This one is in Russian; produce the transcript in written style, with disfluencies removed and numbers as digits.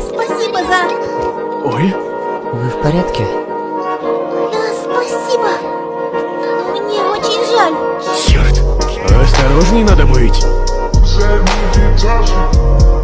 Спасибо за... Ой, Вы в порядке? Да, спасибо. Мне очень жаль. черт. Осторожней надо быть. Said we get touching.